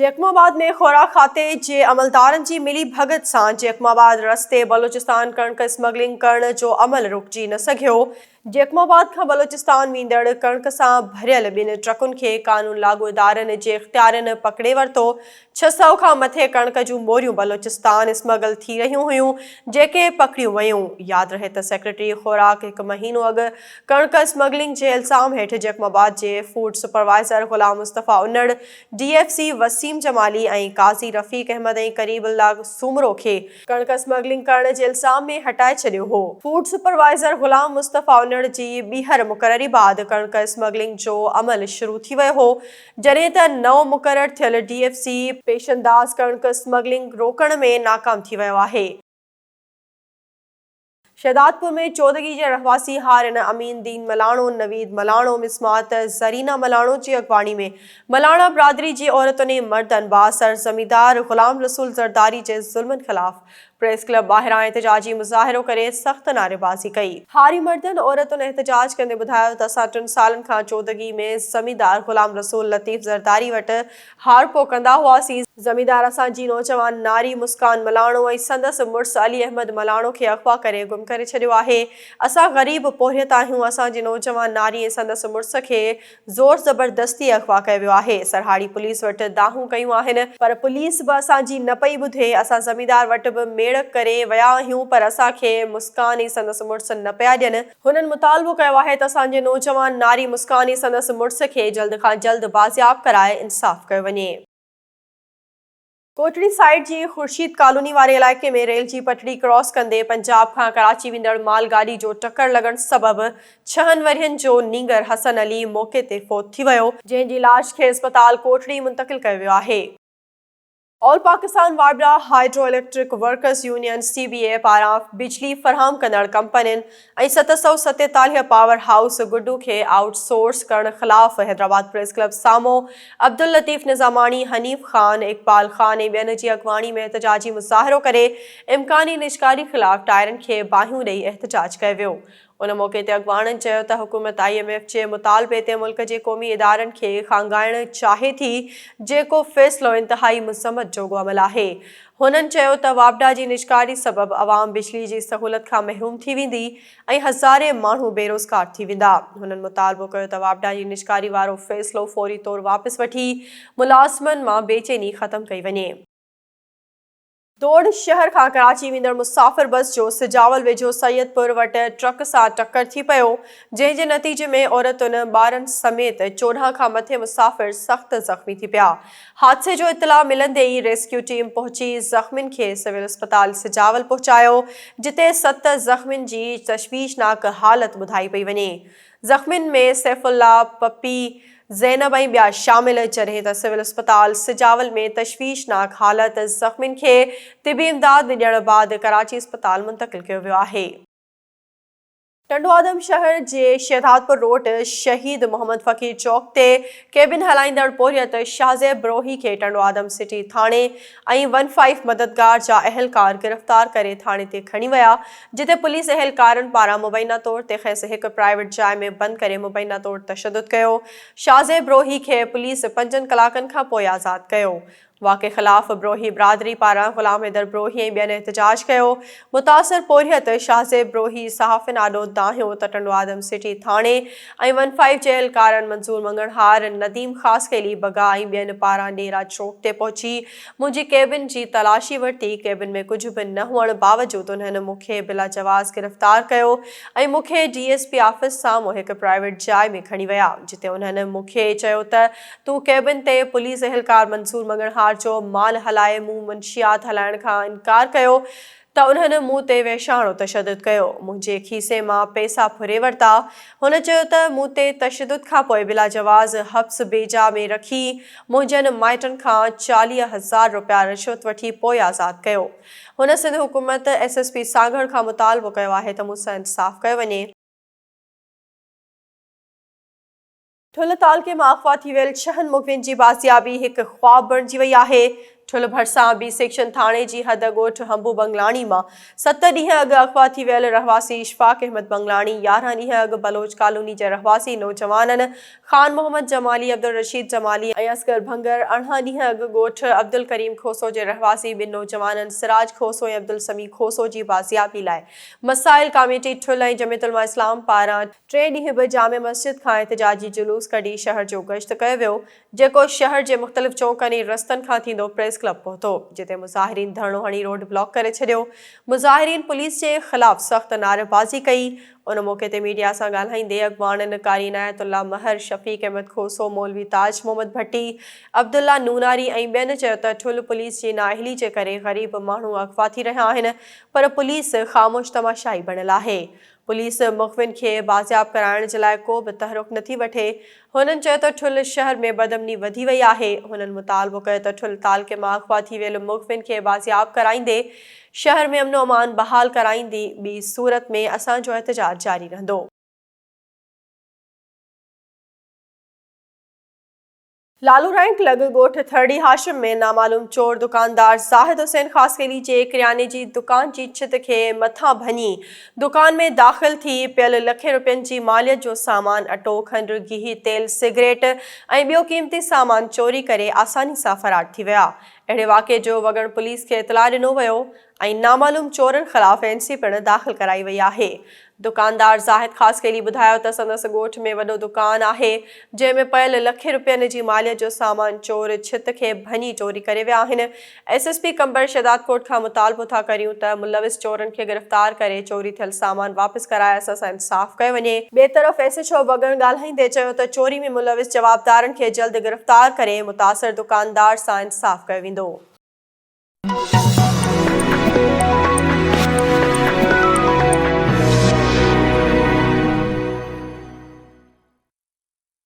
जैकमाबाद में खुराक खाते जे अमलदारनि जी मिली भगत सां जैकमाबाद रस्ते बलोचिस्तान कणक स्मगलिंग करण जो अमल रुकिजी न सघियो। जैकमाबाद खां बलोचिस्तान वेंदड़ कणक सां भरियल ॿिनि ट्रकुनि खे कानून लागू इदारनि जे इख़्तियारनि पकिड़े वरितो। 600 खां मथे कणक जूं बोरियूं बलोचिस्तान स्मगल थी रहियूं हुयूं, जेके पकड़ियूं वयूं। यादि रहे त सेक्रेटरी खुराक हिकु महीनो अॻु कणक स्मगलिंग जे इल्ज़ाम हेठि जैकमाबाद जे फूड सुपरवाइज़र ग़ुलाम मुस्तफ़ा उन्नड़, DFC वसीम जमाली ऐं काज़ी रफ़ीक अहमद ऐं करीबुल्ला सूमरो खे कणक स्मगलिंग करण जे इल्ज़ाम में हटाए छॾियो हो। फूड सुपरवाइज़र ग़ुलाम मुस्तफ़ा उन्नड़ जी ॿीहर मुक़ररी बाद कणक स्मगलिंग जो अमल शुरू थी वियो हो, जॾहिं त नओं मुक़रर थियल DFC पेशंदाज़ कणक स्मगलिंग रोकण में नाकाम थी वियो आहे। शहदादपुर में चौदगी जे रहवासी हारिन अमीन दीन मलाणो, नवीद मलाणो, मिसमात ज़रीना मलाणो जी अॻवानी में मलाणा बिरादरी जी औरतुनि ऐं मर्दनि बासर ज़मींदार ग़ुलाम रसूल ज़रदारी जे ज़ुल्मनि ख़िलाफ़ प्रेस क्लब ॿाहिरां एहतजाजी मुज़ाहिरो करे सख़्त नारेबाज़ी कई। हारी मर्दनि औरतुनि एहतजाज कंदे ॿुधायो त असां 3 सालनि खां चौदगी में ज़मींदार ग़ुलाम रसूल लतीफ़ ज़रदारी वटि हारपो कंदा हुआसीं। ज़मींदार असांजी नौजवान नारी मुस्कान मलाणो ऐं संदसि मुड़ुसु अली अहमद मलाणो खे अगवा करे गुम करे छॾियो आहे। असां ग़रीब पोरियत आहियूं। असांजी नौजवान नारी ऐं संदसि मुड़ुस खे ज़ोर ज़बरदस्ती अगवा कयो वियो आहे। सरहाड़ी पुलिस वटि दाहूं कयूं आहिनि, पर पुलिस बि असांजी न पई ॿुधे। असां ज़मींदार वटि बि मेड़ करे विया आहियूं, पर असांखे मुस्कान ऐं संदसि मुड़ुस न पिया ॾियनि। हुननि मुतालबो कयो आहे त असांजे नौजवान नारी मुस्कान ऐं संदसि मुड़ुस खे जल्द खां जल्द बाज़ियाब कराए इंसाफ़ कयो वञे। कोटड़ी साइड जी खुर्शीद कॉलोनी वारे इलाइक़े में रेल जी पटड़ी क्रॉस कंदे पंजाब खां कराची वेंदड़ मालगाॾी जो टक्कर लॻण सबबि 6 वरियनि जो नींगर हसन अली मौक़े ते फ़ौत थी वियो, जंहिं जी इलाज खे अस्पताल कोटड़ी मुंतक़िल कयो वियो आहे। ऑल पाकिस्तान वाइब्रा hydro electric workers union CBA पारां बिजली फ़राहम कंदड़ कंपनियुनि ऐं 747 पावर हाउस गुड्डू खे आउटसोर्स करण ख़िलाफ़ हैदराबाद प्रेस क्लब साम्हूं अब्दुल लतीफ़ निज़ामानी, हनीफ़ ख़ान, इक़बाल ख़ान ऐं ॿियनि जी अॻवानी में एहतजाजी मुज़ाहिरो करे इम्कानी निजकारी ख़िलाफ़ टायरनि खे बाहियूं ॾेई एहतजाज कयो वियो। उन मौक़े ते अॻवाननि चयो त हुकूमत IMF जे मुतालबे ते मुल्क जे क़ौमी इदारनि खे खांगाइण चाहे थी, जेको फ़ैसिलो इंतहाई मुज़म्मत जोॻो अमल आहे। हुननि चयो त वापडा जी निजकारी सबबि अवाम बिजली जी सहूलत खां महरूम थी वेंदी ऐं हज़ारे माण्हू बेरोज़गार थी वेंदा। हुननि मुतालबो कयो त वापडा जी निजकारी वारो फ़ैसिलो फ़ौरी तौरु वापसि वठी मुलाज़िमनि मां बेचैनी ख़तमु कई वञे। दौड़ शहर खां कराची वेंदड़ मुसाफ़िर बस जो सिजावल वेझो सैयदपुर वटि ट्रक सां टक्कर थी पियो, जंहिं जे नतीजे में औरतुनि ॿारनि समेत 14 खां मथे मुसाफ़िर सख़्त ज़ख़्मी थी पिया। हादसे जो इतला मिलंदे ई रेस्क्यू टीम पहुची ज़ख़्मियुनि खे सिविल अस्पताल सिजावल पहुचायो, जिते 7 ज़ख़्मियुनि जी तशवीशनाक हालत ॿुधाई पई वञे। ज़ख़्मियुनि में सैफुल्ला, पप्पी, ज़ैनब ऐं ॿिया शामिल, जॾहिं त सिविल अस्पताल सिजावल में तशवीशनाक हालत ज़ख़्मियुनि खे तिबी इमदाद ॾियण बाद कराची अस्पताल मुंतक़िल कयो वियो आहे। टंडवादम शहर जे शहदादपुर रोड शहीद मोहम्मद फ़कीर चौक ते केबिन हलाईंदड़ पोरियत शाहज़ेब ब्रोही खे टंडवादम सिटी थाणे ऐं 15 मददगार जा अहलकार गिरफ़्तार करे थाणे ते खणी विया, जिते पुलिस अहलकारनि पारां मुबैना तौर ते खेसि हिकु प्राइवेट जाइ में बंदि करे मुबैना तौर तशद्दुद कयो। शाहज़ेब ब्रोही खे पुलिस 5 कलाकनि खां पोइ आज़ाद कयो। वाक़े ख़िलाफ़ ब्रोही बिरादरी पारां ग़ुलाम हैदर ब्रोही ऐं ॿियनि एहतजाज कयो। मुतासिर पोरियत शाहज़ेब ब्रोही सहाफ़िन आॾो दाहियो त टंडवादम सिटी थाणे ऐं 15 जे अहलकारनि मंज़ूर मंगणहार नदीम ख़ासि कैली बगा ऐं ॿियनि पारां डेरा चौक ते पहुची मुंहिंजी केबिन जी तलाशी वरिती। केबिन में कुझु बि न हुअण बावजूदि उन्हनि मूंखे बिला जवाज़ गिरफ़्तार कयो ऐं मूंखे DSP ऑफिस साम्हूं हिकु प्राइवेट जाइ में खणी विया, जिते उन्हनि मूंखे चयो त तूं केबिन ते पुलिस अहलकार मंज़ूर मंगणहार जो माल हलाए मूं मुंशियात हलाइण खां इनकार कयो त उन्हनि मूं ते वहशाणो तशद्दुद कयो, मुंहिंजे खीसे मां पैसा फुरे वरिता। हुन चयो त मूं ते तशद्दुद खां पोइ बिला जवाज़ हब्स बेजा में रखी मुंहिंजनि माइटनि खां 40,000 रुपया रिश्वत वठी पोइ आज़ाद कयो। हुन सिंध हुकूमत SSP सागड़ खां मुतालबो कयो आहे त मूंसां इंसाफ़ कयो वञे। ठुल तालके मां अगवा थी वियल 6 मुग़वियुनि जी बाज़ियाबी हिकु ख़्वाब बणिजी वई आहे। ठुल भरसा बी सेक्शन थाने जी हद ॻोठ हंबू बंगलाणी मां 7 ॾींहं अॻु अगवा थी वियल रहवासी इशफाक अहमद बंगलाणी 11 ॾींहं अॻु बलोच कॉलोनी जे रहवासी नौजवाननि खान मोहम्मद जमाली अब्दुल रशीद जमाली ऐं असगर भंगर 18 ॾींहं अॻु ॻोठ अब्दुल करीम खोसो जे रहवासी ॿिनि नौजवाननि सिराज खोसो ऐं अब्दुल समी खोसो जी बाज़ियाबी लाइ मसाइल कमेटी ठुल ऐं जमियतुलमा इस्लाम पारां 3 ॾींहं बि जामे मस्जिद खां एहतिजाजी जुलूस कढी शहर जो गश्त कयो वियो, जेको शहर जे मुख़्तलिफ़ चौकनि ऐं रस्तनि खां थींदो प्रेस क्लब पहुतो, जिते मुज़ाहिरीन धरणो हणी रोड ब्लॉक करे छॾियो। मुज़ाहिरीन पुलिस जे ख़िलाफ़ सख़्त नारेबाज़ी कई। उन मौक़े ते मीडिया सां ॻाल्हाईंदे अॻवाननि कारी इनायतुल्ला महर, शफ़ीक अहमद खोसो, मौलवी ताज मोहम्मद भट्टी, अब्दुल्ला नूनारी ऐं ॿियनि चयो त ठुल पुलिस जी नाअहली जे करे ग़रीब माण्हू अगवा थी रहिया आहिनि, पर पुलिस ख़ामोश तमाशाई बणियल आहे। पुलिस मुख़विन खे बाज़ियाब कराइण जे लाइ को बि तहरुक नथी वठे। हुननि चयो त ठुल शहर में बदअमनी वधी वई आहे। हुननि मुतालबो कयो त ठुल तालके मां अगवा थी वियल मुख़विन खे बाज़ियाब कराईंदे शहर में अमन अमान बहाल कराईंदी, ॿी सूरत में असांजो एहतजाज जारी रहंदो। लालू रैंक लॻ ॻोठ थरड़ी हाशिम में नामालूम चोर दुकानदार ज़ाहिद हुसैन ख़ासकेली जे किरियाने जी दुकान जी छित खे मथां भञी दुकान में दाख़िल थी पियल लखे रुपयनि जी मालियत जो सामान, अटो, खंडु, गिहु, तेल, सिगरेट ऐं ॿियो क़ीमती सामान चोरी करे आसानी सां फ़रार थी विया। अहिड़े वाक़े जो वॻण पुलिस खे इतला ॾिनो वियो ऐं नामालूम चोरनि ख़िलाफ़ एनसी पिणु दाख़िल कराई वई आहे। दुकानदार ज़ाहिद ख़ासकेली ॿुधायो त संदसि ॻोठ में वॾो दुकान आहे, जंहिं में पियल लखे रुपयनि जी मालियत जो सामान चोर छित खे भञी चोरी करे विया आहिनि। एसएसपी कंबर शहदाद कोट खां मुतालबो था करियूं त मुलविस चोरनि खे गिरफ़्तार करे चोरी थियल सामान वापसि कराए असां सां इंसाफ़ कयो वञे। ॿिए तरफ़ एसएचओ वॻण ॻाल्हाईंदे चयो त चोरी में मुलविस जवाबदारनि खे जल्द गिरफ़्तार करे मुतासिर दुकानदार सां इंसाफ़ कयो वेंदो।